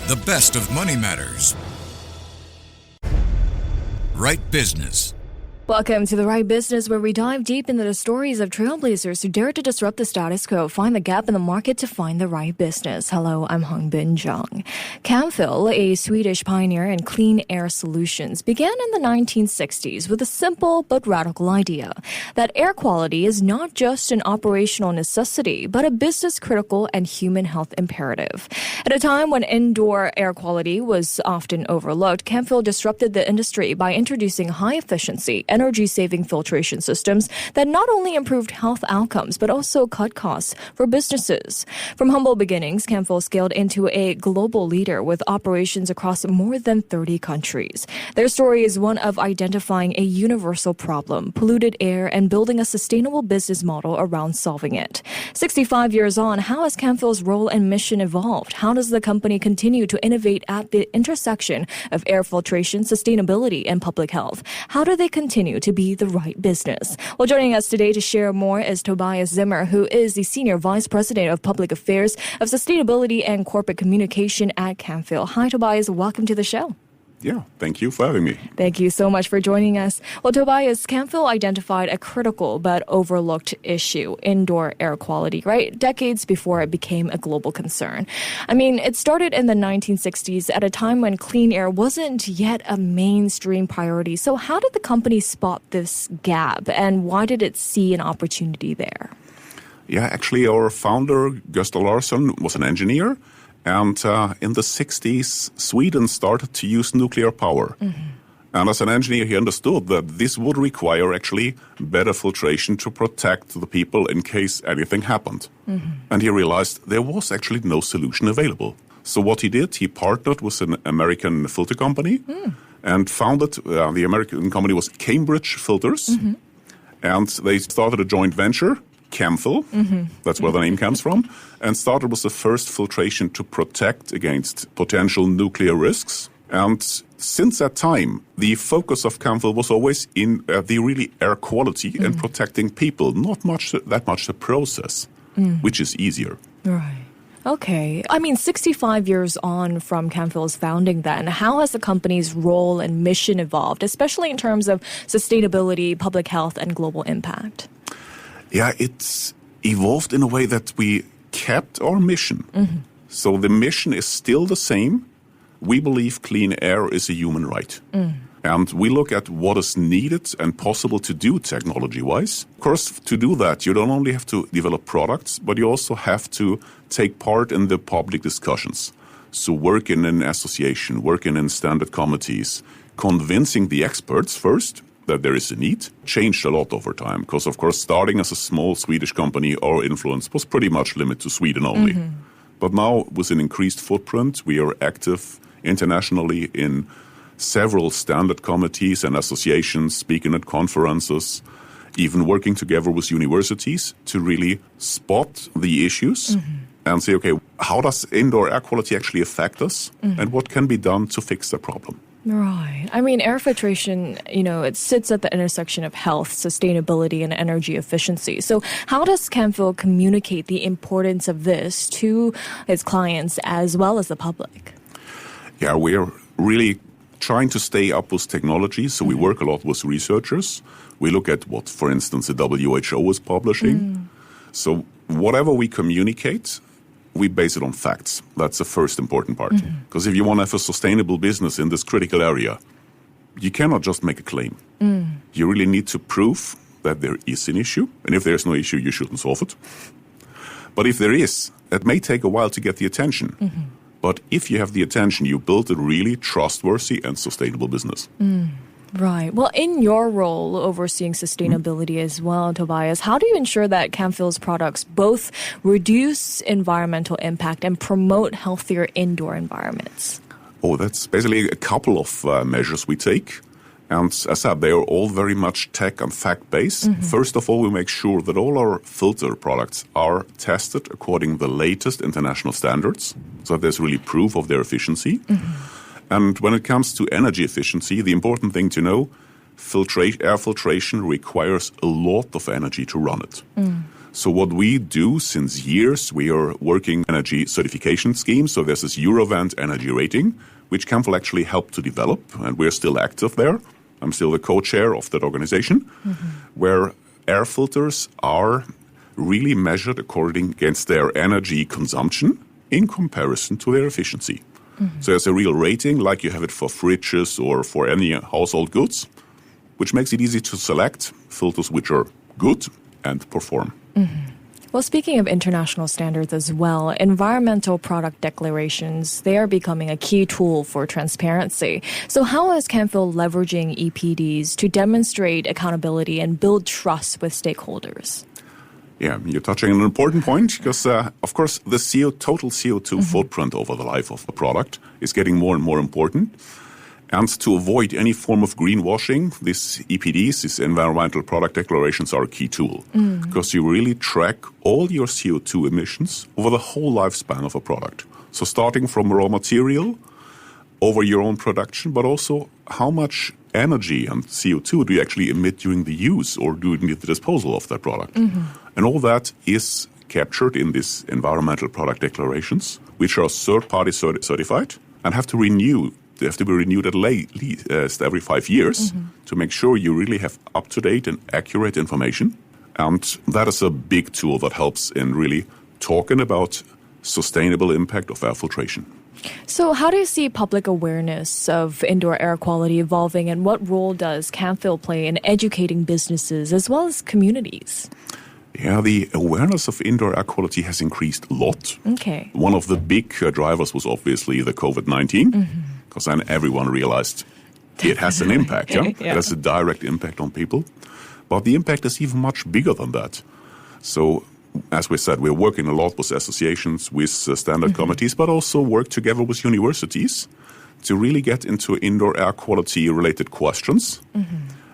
The best of money matters. Right Business. Welcome to The Right Business, where we dive deep into the stories of trailblazers who dare to disrupt the status quo, find the gap in the market to find the right business. Hello, I'm Hongbin, Jeong. Camfil, a Swedish pioneer in clean air solutions, began in the 1960s with a simple but radical idea that air quality is not just an operational necessity, but a business-critical and human health imperative. At a time when indoor air quality was often overlooked, Camfil disrupted the industry by introducing high-efficiency, energy-saving filtration systems that not only improved health outcomes but also cut costs for businesses. From humble beginnings, Camfil scaled into a global leader with operations across more than 30 countries. Their story is one of identifying a universal problem, polluted air, and building a sustainable business model around solving it. 65 years on, how has Camfil's role and mission evolved? How does the company continue to innovate at the intersection of air filtration, sustainability, and public health? How do they continue to be the right business? Well, joining us today to share more is Tobias Zimmer, who is the Senior Vice President of Public Affairs of Sustainability and Corporate Communication at Camfil. Hi, Tobias. Welcome to the show. Yeah, thank you for having me. Thank you so much for joining us. Well, Tobias, Camfil identified a critical but overlooked issue, indoor air quality, right? Decades before it became a global concern. I mean, it started in the 1960s at a time when clean air wasn't yet a mainstream priority. So how did the company spot this gap, and why did it see an opportunity there? Yeah, actually, our founder, Gösta Larsson, was an engineer. And in the 60s, Sweden started to use nuclear power. Mm-hmm. And as an engineer, he understood that this would require actually better filtration to protect the people in case anything happened. Mm-hmm. And he realized there was actually no solution available. So what he did, he partnered with an American filter company and founded, the American company was Cambridge Filters. Mm-hmm. And they started a joint venture, Camfil, that's where the name comes from, and started with the first filtration to protect against potential nuclear risks. And since that time, the focus of Camfil was always in the really air quality and protecting people, not that much the process, which is easier. Right. Okay. I mean, 65 years on from Camfil's founding then, how has the company's role and mission evolved, especially in terms of sustainability, public health, and global impact? Yeah, it's evolved in a way that we kept our mission. Mm-hmm. So the mission is still the same. We believe clean air is a human right. And we look at what is needed and possible to do technology-wise. Of course, to do that, you don't only have to develop products, but you also have to take part in the public discussions. So work in an association, working in standard committees, convincing the experts first that there is a need, changed a lot over time. Because, of course, starting as a small Swedish company, our influence was pretty much limited to Sweden only. Mm-hmm. But now, with an increased footprint, we are active internationally in several standard committees and associations, speaking at conferences, even working together with universities to really spot the issues and say, okay, how does indoor air quality actually affect us and what can be done to fix the problem? Right. I mean, air filtration, it sits at the intersection of health, sustainability, and energy efficiency. So how does Camfil communicate the importance of this to its clients as well as the public? Yeah, we're really trying to stay up with technology. So we work a lot with researchers. We look at what, for instance, the WHO is publishing. So whatever we communicate, we base it on facts. That's the first important part. Because if you want to have a sustainable business in this critical area, you cannot just make a claim. You really need to prove that there is an issue. And if there's no issue, you shouldn't solve it. But if there is, it may take a while to get the attention. But if you have the attention, you build a really trustworthy and sustainable business. Right. Well, in your role overseeing sustainability as well, Tobias, how do you ensure that Camfil's products both reduce environmental impact and promote healthier indoor environments? Oh, that's basically a couple of measures we take. And as I said, they are all very much tech and fact-based. First of all, we make sure that all our filter products are tested according to the latest international standards, so that there's really proof of their efficiency. And when it comes to energy efficiency, the important thing to know, air filtration requires a lot of energy to run it. So what we do since years, we are working energy certification scheme. So there's this Eurovent energy rating, which Camfil actually helped to develop, and we're still active there. I'm still the co-chair of that organization, where air filters are really measured according against their energy consumption in comparison to their efficiency. So there's a real rating, like you have it for fridges or for any household goods, which makes it easy to select filters which are good and perform. Well, speaking of international standards as well, environmental product declarations, they are becoming a key tool for transparency. So how is Camfil leveraging EPDs to demonstrate accountability and build trust with stakeholders? Yeah, you're touching on an important point because, of course, the total CO2 footprint over the life of the product is getting more and more important. And to avoid any form of greenwashing, these EPDs, these environmental product declarations, are a key tool because you really track all your CO2 emissions over the whole lifespan of a product. So starting from raw material over your own production, but also how much energy and CO2 do you actually emit during the use or during the disposal of that product. And all that is captured in these environmental product declarations, which are third-party certified and have to renew. They have to be renewed at least every 5 years to make sure you really have up-to-date and accurate information. And that is a big tool that helps in really talking about sustainable impact of air filtration. So how do you see public awareness of indoor air quality evolving, and what role does Camfil play in educating businesses as well as communities? Yeah, the awareness of indoor air quality has increased a lot. Okay. One of the big drivers was obviously the COVID-19, because then everyone realized it has an impact. Yeah? It has a direct impact on people. But the impact is even much bigger than that. So, as we said, we're working a lot with associations, with standard committees, but also work together with universities to really get into indoor air quality related questions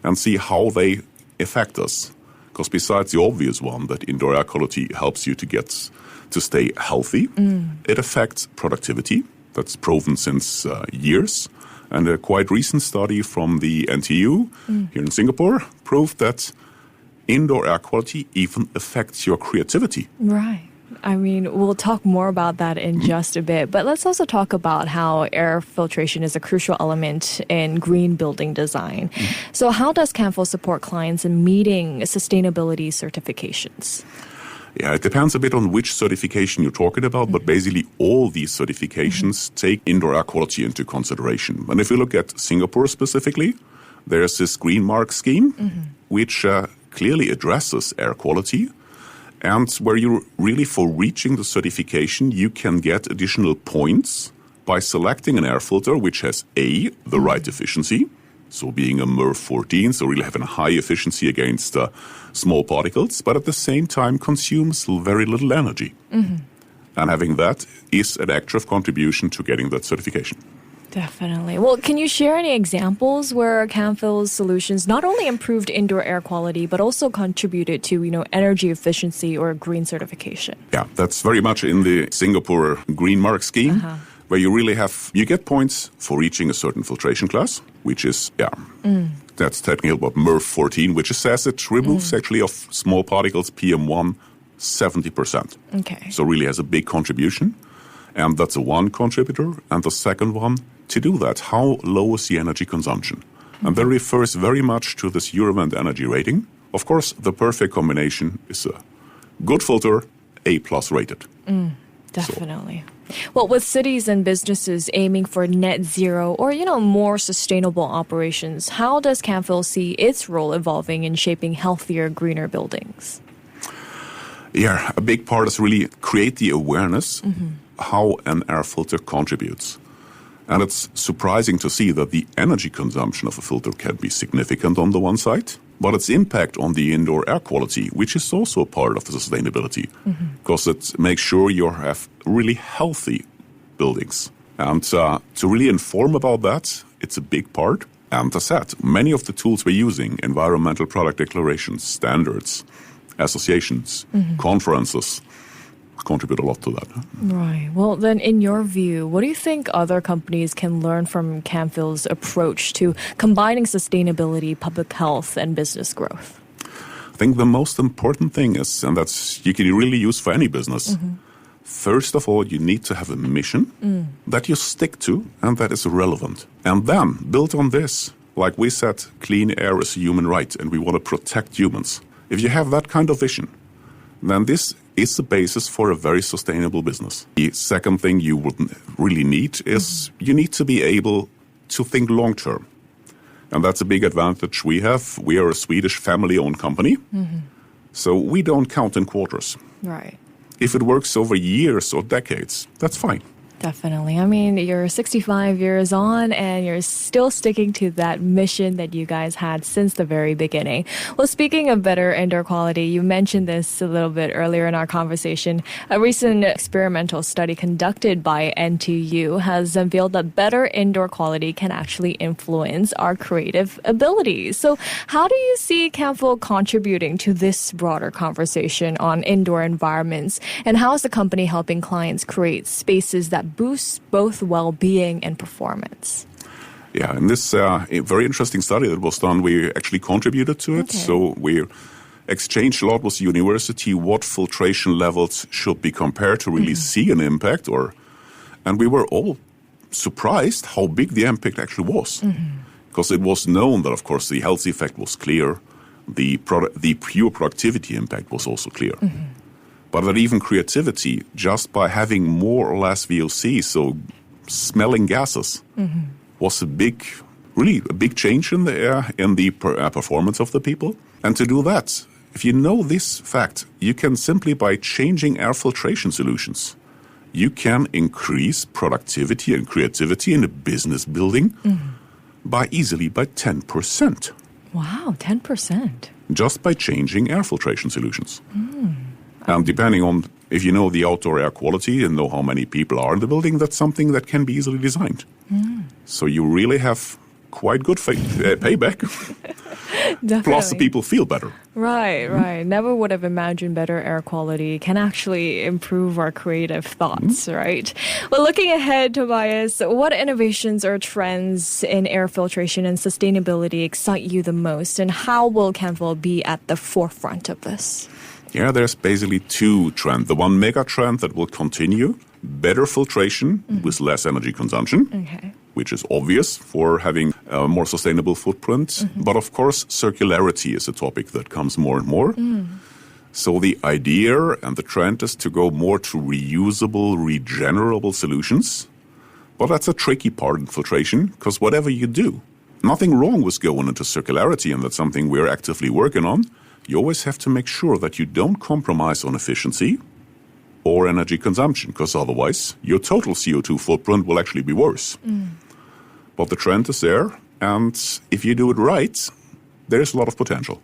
and see how they affect us. Because besides the obvious one that indoor air quality helps you to stay healthy, it affects productivity. That's proven since years. And a quite recent study from the NTU here in Singapore proved that indoor air quality even affects your creativity. Right. I mean, we'll talk more about that in just a bit, but let's also talk about how air filtration is a crucial element in green building design. So how does Camfil support clients in meeting sustainability certifications? Yeah, it depends a bit on which certification you're talking about, but basically all these certifications take indoor air quality into consideration. And if you look at Singapore specifically, there's this Green Mark scheme, which clearly addresses air quality, and where you really, for reaching the certification, you can get additional points by selecting an air filter which has the right efficiency, so being a MERV 14, so really having a high efficiency against small particles, but at the same time consumes very little energy. And having that is an active contribution to getting that certification. Definitely. Well, can you share any examples where Camfil's solutions not only improved indoor air quality, but also contributed to, energy efficiency or green certification? Yeah, that's very much in the Singapore Green Mark scheme, where you really you get points for reaching a certain filtration class, which is, that's technically about MERV 14, which says it removes actually of small particles, PM1, 70%. Okay. So really has a big contribution. And that's one contributor. And the second one, to do that, how low is the energy consumption? And that refers very much to this Eurovent energy rating. Of course, the perfect combination is a good filter, A+ rated. Definitely. Well, with cities and businesses aiming for net zero or, more sustainable operations, how does Camfil see its role evolving in shaping healthier, greener buildings? Yeah, a big part is really create the awareness how an air filter contributes. And it's surprising to see that the energy consumption of a filter can be significant on the one side, but its impact on the indoor air quality, which is also a part of the sustainability, because it makes sure you have really healthy buildings. And to really inform about that, it's a big part. And as I said, many of the tools we're using, environmental product declarations, standards, associations, conferences, contribute a lot to that. Right. Well, then in your view, what do you think other companies can learn from Camfil's approach to combining sustainability, public health, and business growth? I think the most important thing is, and that's you can really use for any business, first of all, you need to have a mission that you stick to and that is relevant. And then, built on this, like we said, clean air is a human right and we want to protect humans. If you have that kind of vision, then this is the basis for a very sustainable business. The second thing you would really need is you need to be able to think long term. And that's a big advantage we have. We are a Swedish family-owned company, so we don't count in quarters. Right. If it works over years or decades, that's fine. Definitely. I mean, you're 65 years on and you're still sticking to that mission that you guys had since the very beginning. Well, speaking of better indoor quality, you mentioned this a little bit earlier in our conversation. A recent experimental study conducted by NTU has unveiled that better indoor quality can actually influence our creative abilities. So how do you see Camfil contributing to this broader conversation on indoor environments? And how is the company helping clients create spaces that boost both well-being and performance? Yeah, in this very interesting study that was done, we actually contributed to it. Okay. So we exchanged a lot with the university what filtration levels should be compared to really see an impact. And we were all surprised how big the impact actually was. Because it was known that, of course, the health effect was clear. The pure productivity impact was also clear. But that even creativity, just by having more or less VOC, so smelling gases, was really a big change in the air, in the performance of the people. And to do that, if you know this fact, you can simply by changing air filtration solutions, you can increase productivity and creativity in a business building easily by 10%. Wow, 10%. Just by changing air filtration solutions. And depending on if you know the outdoor air quality and know how many people are in the building, that's something that can be easily designed. So you really have quite good payback. Plus the people feel better. Right. Never would have imagined better air quality can actually improve our creative thoughts, right? Well, looking ahead, Tobias, what innovations or trends in air filtration and sustainability excite you the most? And how will Camfil be at the forefront of this? Yeah, there's basically two trends. The one mega trend that will continue, better filtration with less energy consumption, which is obvious for having a more sustainable footprint. But of course, circularity is a topic that comes more and more. So the idea and the trend is to go more to reusable, regenerable solutions. But that's a tricky part in filtration, because whatever you do, nothing wrong with going into circularity, and that's something we're actively working on. You always have to make sure that you don't compromise on efficiency or energy consumption, because otherwise your total CO2 footprint will actually be worse. But the trend is there, and if you do it right, there's a lot of potential.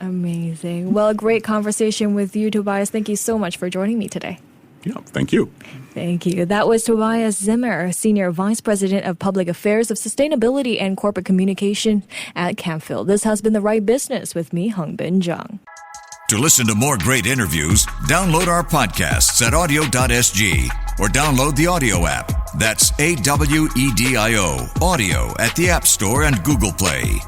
Amazing. Well, a great conversation with you, Tobias. Thank you so much for joining me today. Yeah, thank you. Thank you. That was Tobias Zimmer, Senior Vice President of Public Affairs of Sustainability and Corporate Communication at Camfil. This has been The Right Business with me, Hongbin Jeong. To listen to more great interviews, download our podcasts at audio.sg or download the audio app. That's AWEDIO, audio at the App Store and Google Play.